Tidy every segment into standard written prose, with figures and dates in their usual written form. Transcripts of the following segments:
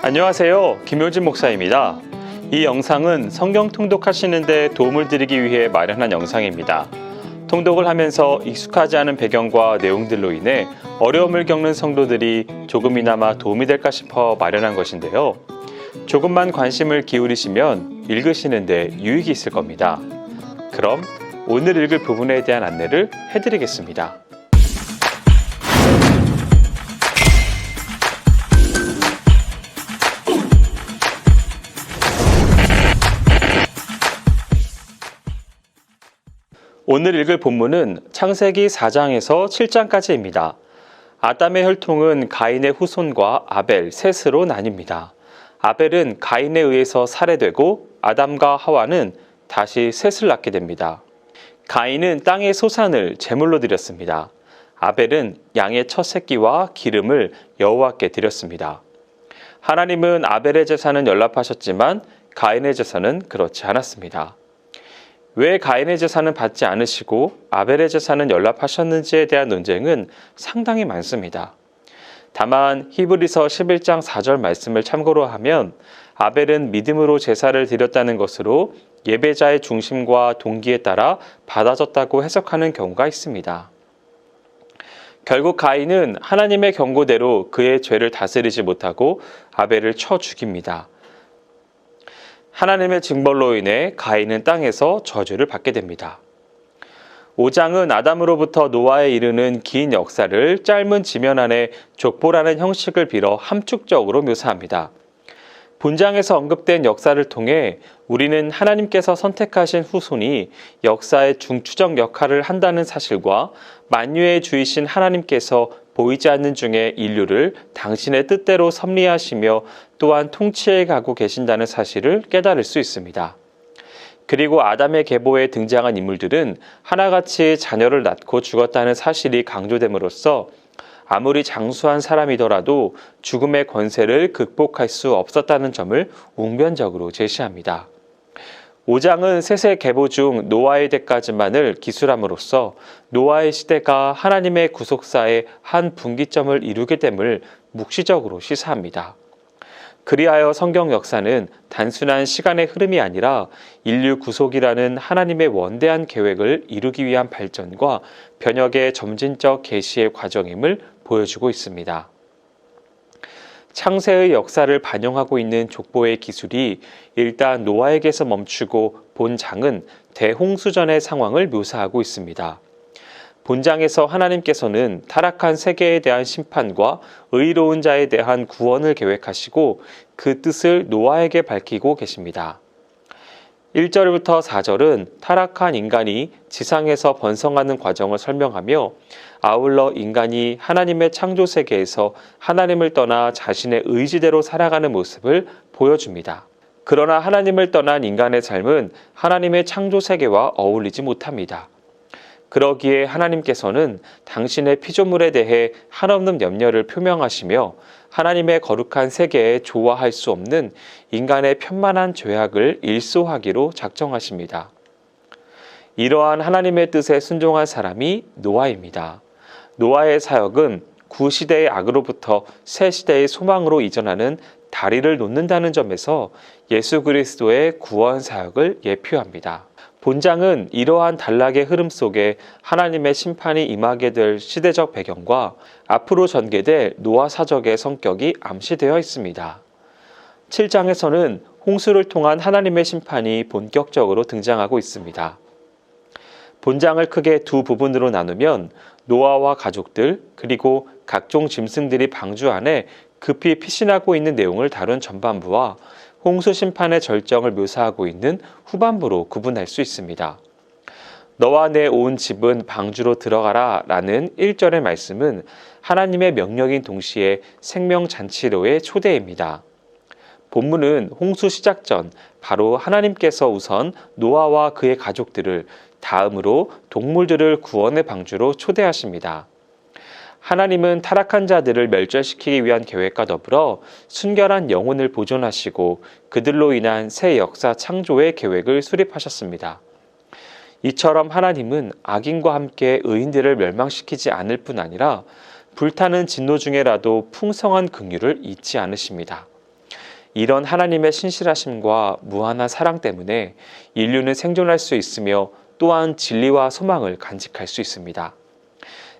안녕하세요. 김효진 목사입니다. 이 영상은 성경 통독하시는 데 도움을 드리기 위해 마련한 영상입니다. 통독을 하면서 익숙하지 않은 배경과 내용들로 인해 어려움을 겪는 성도들이 조금이나마 도움이 될까 싶어 마련한 것인데요. 조금만 관심을 기울이시면 읽으시는데 유익이 있을 겁니다. 그럼 오늘 읽을 부분에 대한 안내를 해드리겠습니다. 오늘 읽을 본문은 창세기 4장에서 7장까지입니다. 아담의 혈통은 가인의 후손과 아벨, 셋으로 나뉩니다. 아벨은 가인에 의해서 살해되고 아담과 하와는 다시 셋을 낳게 됩니다. 가인은 땅의 소산을 제물로 드렸습니다. 아벨은 양의 첫 새끼와 기름을 여호와께 드렸습니다. 하나님은 아벨의 제사는 연락하셨지만 가인의 제사는 그렇지 않았습니다. 왜 가인의 제사는 받지 않으시고 아벨의 제사는 연락하셨는지에 대한 논쟁은 상당히 많습니다. 다만 히브리서 11장 4절 말씀을 참고로 하면 아벨은 믿음으로 제사를 드렸다는 것으로 예배자의 중심과 동기에 따라 받아졌다고 해석하는 경우가 있습니다. 결국 가인은 하나님의 경고대로 그의 죄를 다스리지 못하고 아벨을 쳐 죽입니다. 하나님의 징벌로 인해 가인은 땅에서 저주를 받게 됩니다. 5장은 아담으로부터 노아에 이르는 긴 역사를 짧은 지면 안에 족보라는 형식을 빌어 함축적으로 묘사합니다. 본장에서 언급된 역사를 통해 우리는 하나님께서 선택하신 후손이 역사의 중추적 역할을 한다는 사실과 만유의 주이신 하나님께서 보이지 않는 중에 인류를 당신의 뜻대로 섭리하시며 또한 통치해 가고 계신다는 사실을 깨달을 수 있습니다. 그리고 아담의 계보에 등장한 인물들은 하나같이 자녀를 낳고 죽었다는 사실이 강조됨으로써 아무리 장수한 사람이더라도 죽음의 권세를 극복할 수 없었다는 점을 웅변적으로 제시합니다. 5장은 셋의 계보 중 노아의 때까지만을 기술함으로써 노아의 시대가 하나님의 구속사의 한 분기점을 이루게 됨을 묵시적으로 시사합니다. 그리하여 성경 역사는 단순한 시간의 흐름이 아니라 인류 구속이라는 하나님의 원대한 계획을 이루기 위한 발전과 변혁의 점진적 계시의 과정임을 보여주고 있습니다. 창세의 역사를 반영하고 있는 족보의 기술이 일단 노아에게서 멈추고 본장은 대홍수전의 상황을 묘사하고 있습니다. 본장에서 하나님께서는 타락한 세계에 대한 심판과 의로운 자에 대한 구원을 계획하시고 그 뜻을 노아에게 밝히고 계십니다. 1절부터 4절은 타락한 인간이 지상에서 번성하는 과정을 설명하며 아울러 인간이 하나님의 창조 세계에서 하나님을 떠나 자신의 의지대로 살아가는 모습을 보여줍니다. 그러나 하나님을 떠난 인간의 삶은 하나님의 창조 세계와 어울리지 못합니다. 그러기에 하나님께서는 당신의 피조물에 대해 한없는 염려를 표명하시며 하나님의 거룩한 세계에 조화할 수 없는 인간의 편만한 죄악을 일소하기로 작정하십니다. 이러한 하나님의 뜻에 순종한 사람이 노아입니다. 노아의 사역은 구시대의 악으로부터 새 시대의 소망으로 이전하는 다리를 놓는다는 점에서 예수 그리스도의 구원 사역을 예표합니다. 본장은 이러한 단락의 흐름 속에 하나님의 심판이 임하게 될 시대적 배경과 앞으로 전개될 노아 사적의 성격이 암시되어 있습니다. 7장에서는 홍수를 통한 하나님의 심판이 본격적으로 등장하고 있습니다. 본장을 크게 두 부분으로 나누면 노아와 가족들 그리고 각종 짐승들이 방주 안에 급히 피신하고 있는 내용을 다룬 전반부와 홍수 심판의 절정을 묘사하고 있는 후반부로 구분할 수 있습니다. 너와 내 온 집은 방주로 들어가라 라는 1절의 말씀은 하나님의 명령인 동시에 생명잔치로의 초대입니다. 본문은 홍수 시작 전 바로 하나님께서 우선 노아와 그의 가족들을 다음으로 동물들을 구원의 방주로 초대하십니다. 하나님은 타락한 자들을 멸절시키기 위한 계획과 더불어 순결한 영혼을 보존하시고 그들로 인한 새 역사 창조의 계획을 수립하셨습니다. 이처럼 하나님은 악인과 함께 의인들을 멸망시키지 않을 뿐 아니라 불타는 진노 중에라도 풍성한 긍휼을 잊지 않으십니다. 이런 하나님의 신실하심과 무한한 사랑 때문에 인류는 생존할 수 있으며 또한 진리와 소망을 간직할 수 있습니다.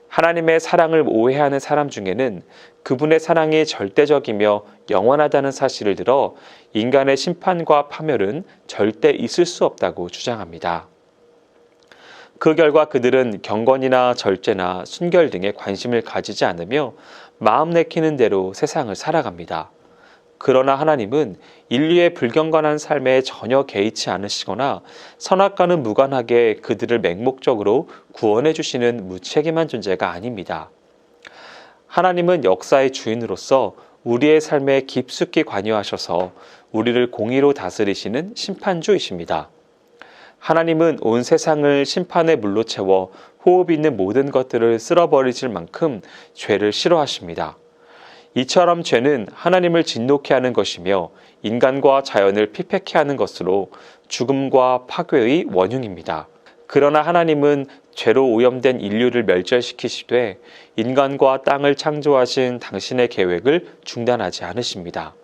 하나님의 사랑을 오해하는 사람 중에는 그분의 사랑이 절대적이며 영원하다는 사실을 들어 인간의 심판과 파멸은 절대 있을 수 없다고 주장합니다. 그 결과 그들은 경건이나 절제나 순결 등에 관심을 가지지 않으며 마음 내키는 대로 세상을 살아갑니다. 그러나 하나님은 인류의 불경건한 삶에 전혀 개의치 않으시거나 선악과는 무관하게 그들을 맹목적으로 구원해 주시는 무책임한 존재가 아닙니다. 하나님은 역사의 주인으로서 우리의 삶에 깊숙이 관여하셔서 우리를 공의로 다스리시는 심판주이십니다. 하나님은 온 세상을 심판의 물로 채워 호흡 있는 모든 것들을 쓸어버리실 만큼 죄를 싫어하십니다. 이처럼 죄는 하나님을 진노케 하는 것이며 인간과 자연을 피폐케 하는 것으로 죽음과 파괴의 원흉입니다. 그러나 하나님은 죄로 오염된 인류를 멸절시키시되 인간과 땅을 창조하신 당신의 계획을 중단하지 않으십니다.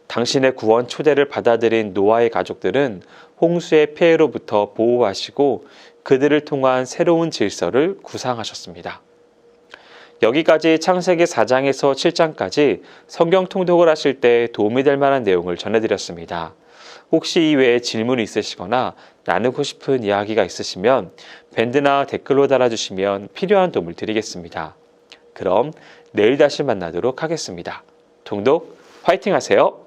당신의 구원 초대를 받아들인 노아의 가족들은 홍수의 폐해로부터 보호하시고 그들을 통한 새로운 질서를 구상하셨습니다. 여기까지 창세기 4장에서 7장까지 성경 통독을 하실 때 도움이 될 만한 내용을 전해드렸습니다. 혹시 이외에 질문이 있으시거나 나누고 싶은 이야기가 있으시면 밴드나 댓글로 달아주시면 필요한 도움을 드리겠습니다. 그럼 내일 다시 만나도록 하겠습니다. 통독 화이팅 하세요.